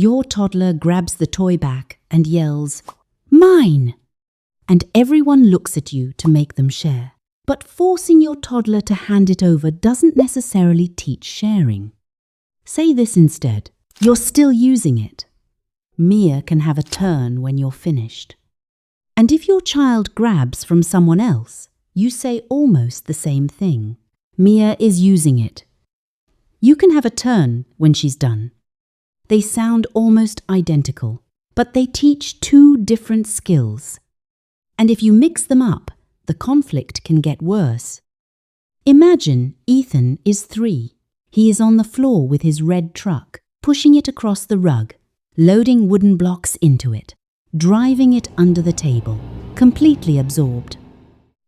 Your toddler grabs the toy back and yells, "Mine!" And everyone looks at you to make them share. But forcing your toddler to hand it over doesn't necessarily teach sharing. Say this instead: "You're still using it. Mia can have a turn when you're finished." And if your child grabs from someone else, you say almost the same thing. "Mia is using it. You can have a turn when she's done." They sound almost identical, but they teach two different skills. And if you mix them up, the conflict can get worse. Imagine Ethan is 3. He is on the floor with his red truck, pushing it across the rug, loading wooden blocks into it, driving it under the table, completely absorbed.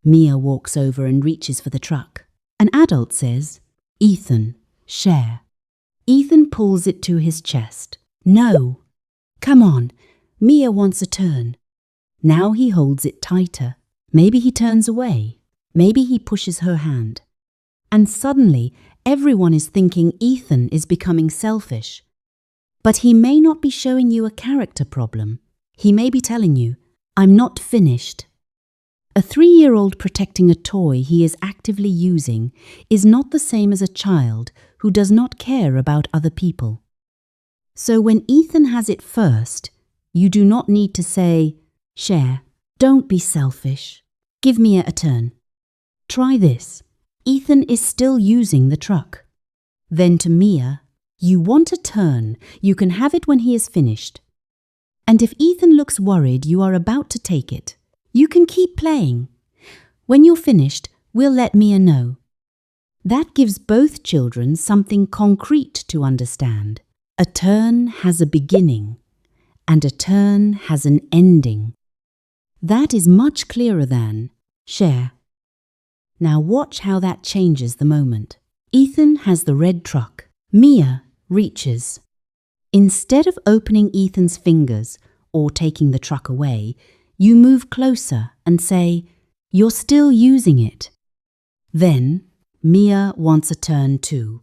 Mia walks over and reaches for the truck. An adult says, "Ethan, share." Ethan pulls it to his chest. "No. Come on, Mia wants a turn." Now he holds it tighter. Maybe he turns away. Maybe he pushes her hand. And suddenly, everyone is thinking Ethan is becoming selfish. But he may not be showing you a character problem. He may be telling you, "I'm not finished." A 3-year-old protecting a toy he is actively using is not the same as a child who does not care about other people. So when Ethan has it first, you do not need to say, "Share, don't be selfish. Give Mia a turn." Try this. Ethan is still using the truck. Then to Mia, "You want a turn. You can have it when he is finished." And if Ethan looks worried you are about to take it, you can keep playing. "When you're finished, we'll let Mia know." That gives both children something concrete to understand. A turn has a beginning, and a turn has an ending. That is much clearer than "share." Now watch how that changes the moment. Ethan has the red truck. Mia reaches. Instead of opening Ethan's fingers or taking the truck away, you move closer and say, "You're still using it." Then, Mia wants a turn too.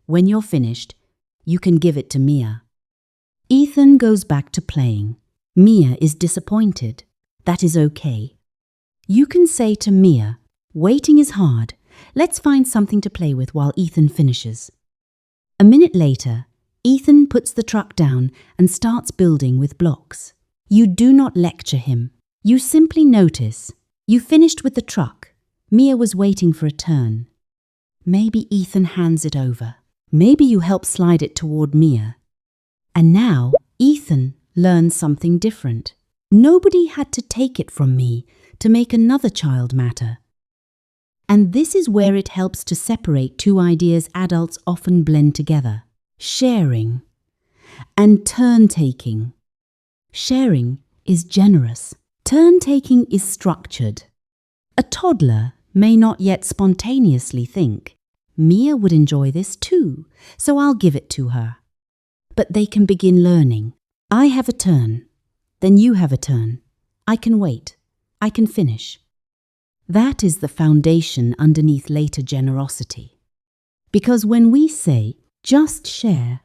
When you're finished, you can give it to Mia. Ethan goes back to playing. Mia is disappointed. That is okay. You can say to Mia, "Waiting is hard. Let's find something to play with while Ethan finishes." A minute later, Ethan puts the truck down and starts building with blocks. You do not lecture him. You simply notice. You finished with the truck. Mia was waiting for a turn. Maybe Ethan hands it over. Maybe you help slide it toward Mia. And now Ethan learns something different. Nobody had to take it from me to make another child matter. And this is where it helps to separate two ideas adults often blend together: sharing and turn-taking. Sharing is generous. Turn-taking is structured. A toddler may not yet spontaneously think, "Mia would enjoy this too, so I'll give it to her." But they can begin learning. I have a turn. Then you have a turn. I can wait. I can finish. That is the foundation underneath later generosity. Because when we say, "just share,"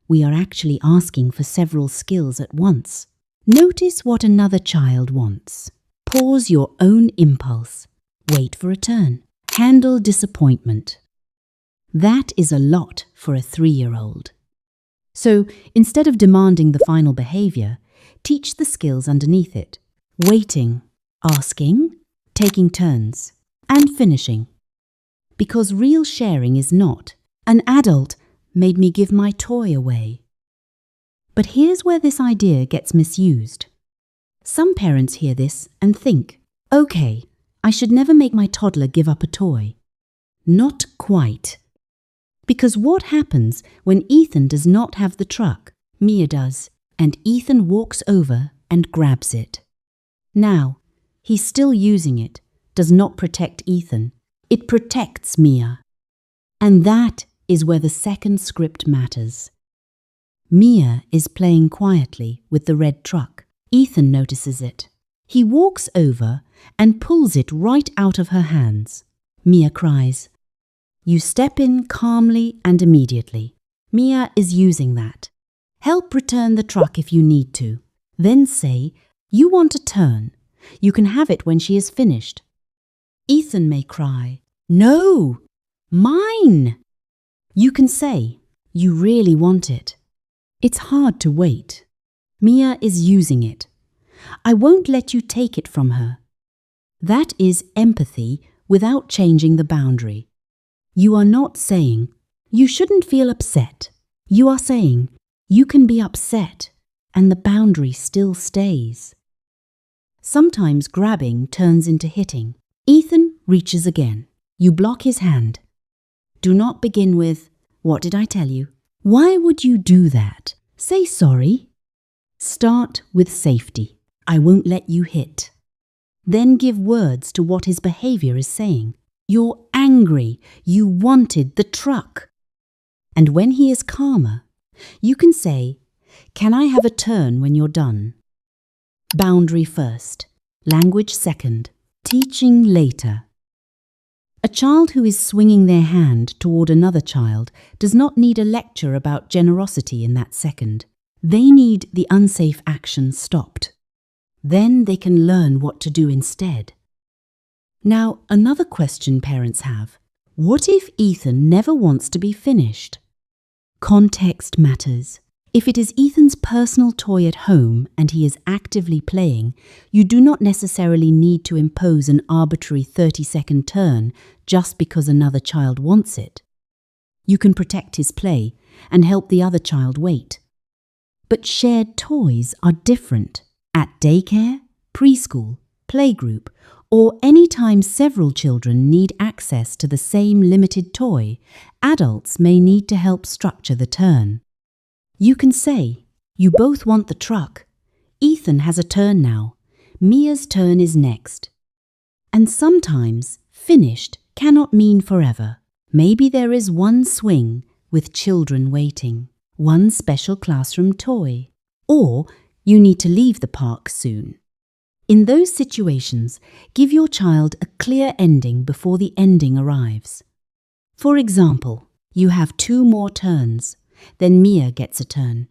we are actually asking for several skills at once. Notice what another child wants. Pause your own impulse. Wait for a turn. Handle disappointment. That is a lot for a 3-year-old. So instead of demanding the final behavior, teach the skills underneath it: waiting, asking, taking turns, and finishing. Because real sharing is not, "An adult made me give my toy away." But here's where this idea gets misused. Some parents hear this and think, "Okay, I should never make my toddler give up a toy." Not quite. Because what happens when Ethan does not have the truck? Mia does, and Ethan walks over and grabs it. Now, he's still using it, does not protect Ethan. It protects Mia. And that is where the second script matters. Mia is playing quietly with the red truck. Ethan notices it. He walks over and pulls it right out of her hands. Mia cries. You step in calmly and immediately. Mia is using that. Help return the truck if you need to. Then say, "You want a turn. You can have it when she is finished." Ethan may cry, "No, mine." You can say, "You really want it. It's hard to wait. Mia is using it. I won't let you take it from her." That is empathy without changing the boundary. You are not saying, "You shouldn't feel upset." You are saying, "You can be upset," and the boundary still stays. Sometimes grabbing turns into hitting. Ethan reaches again. You block his hand. Do not begin with, "What did I tell you?" "Why would you do that?" Say sorry. Start with safety. "I won't let you hit." Then give words to what his behavior is saying. "You're angry. You wanted the truck." And when he is calmer, you can say, "Can I have a turn when you're done?" Boundary first, language second, teaching later. A child who is swinging their hand toward another child does not need a lecture about generosity in that second. They need the unsafe action stopped. Then they can learn what to do instead. Now, another question parents have. What if Ethan never wants to be finished? Context matters. If it is Ethan's personal toy at home and he is actively playing, you do not necessarily need to impose an arbitrary 30-second turn just because another child wants it. You can protect his play and help the other child wait. But shared toys are different. At daycare, preschool, playgroup, or any time several children need access to the same limited toy, adults may need to help structure the turn. You can say, "You both want the truck. Ethan has a turn now. Mia's turn is next." And sometimes finished cannot mean forever. Maybe there is one swing with children waiting, one special classroom toy, or you need to leave the park soon. In those situations, give your child a clear ending before the ending arrives. For example, you have 2 more turns, then Mia gets a turn.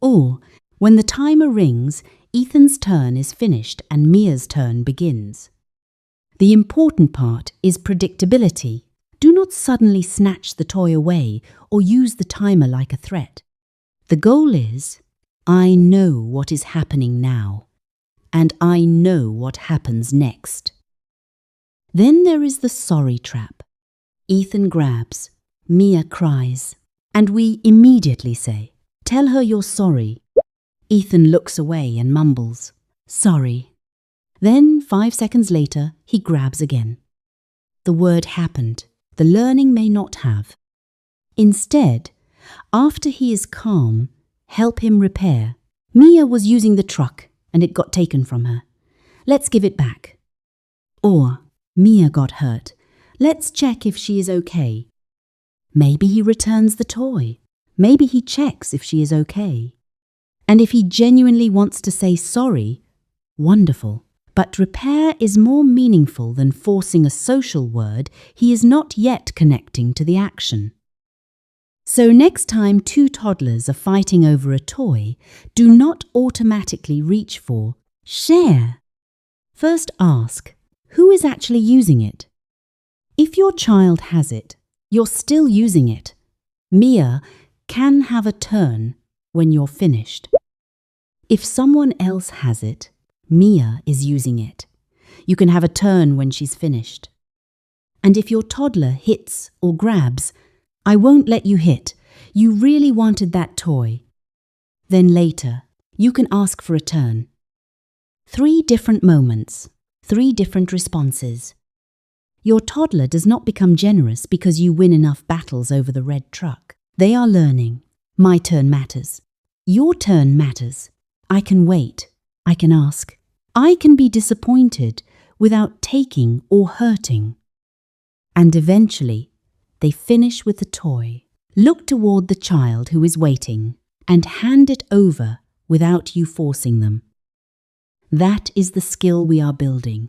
Or, when the timer rings, Ethan's turn is finished and Mia's turn begins. The important part is predictability. Do not suddenly snatch the toy away or use the timer like a threat. The goal is, I know what is happening now, and I know what happens next. Then there is the sorry trap. Ethan grabs, Mia cries, and we immediately say, "Tell her you're sorry." Ethan looks away and mumbles, "Sorry." Then 5 seconds later, he grabs again. The word happened. The learning may not have. Instead, after he is calm, help him repair. Mia was using the truck and it got taken from her. Let's give it back. Or, Mia got hurt. Let's check if she is okay. Maybe he returns the toy. Maybe he checks if she is okay. And if he genuinely wants to say sorry, wonderful. But repair is more meaningful than forcing a social word he is not yet connecting to the action. So next time 2 toddlers are fighting over a toy, do not automatically reach for share. First ask, who is actually using it? If your child has it, you're still using it. Mia can have a turn when you're finished. If someone else has it, Mia is using it. You can have a turn when she's finished. And if your toddler hits or grabs, I won't let you hit. You really wanted that toy. Then later, you can ask for a turn. 3 different moments, 3 different responses. Your toddler does not become generous because you win enough battles over the red truck. They are learning. My turn matters. Your turn matters. I can wait. I can ask. I can be disappointed without taking or hurting. And eventually, they finish with the toy. Look toward the child who is waiting and hand it over without you forcing them. That is the skill we are building.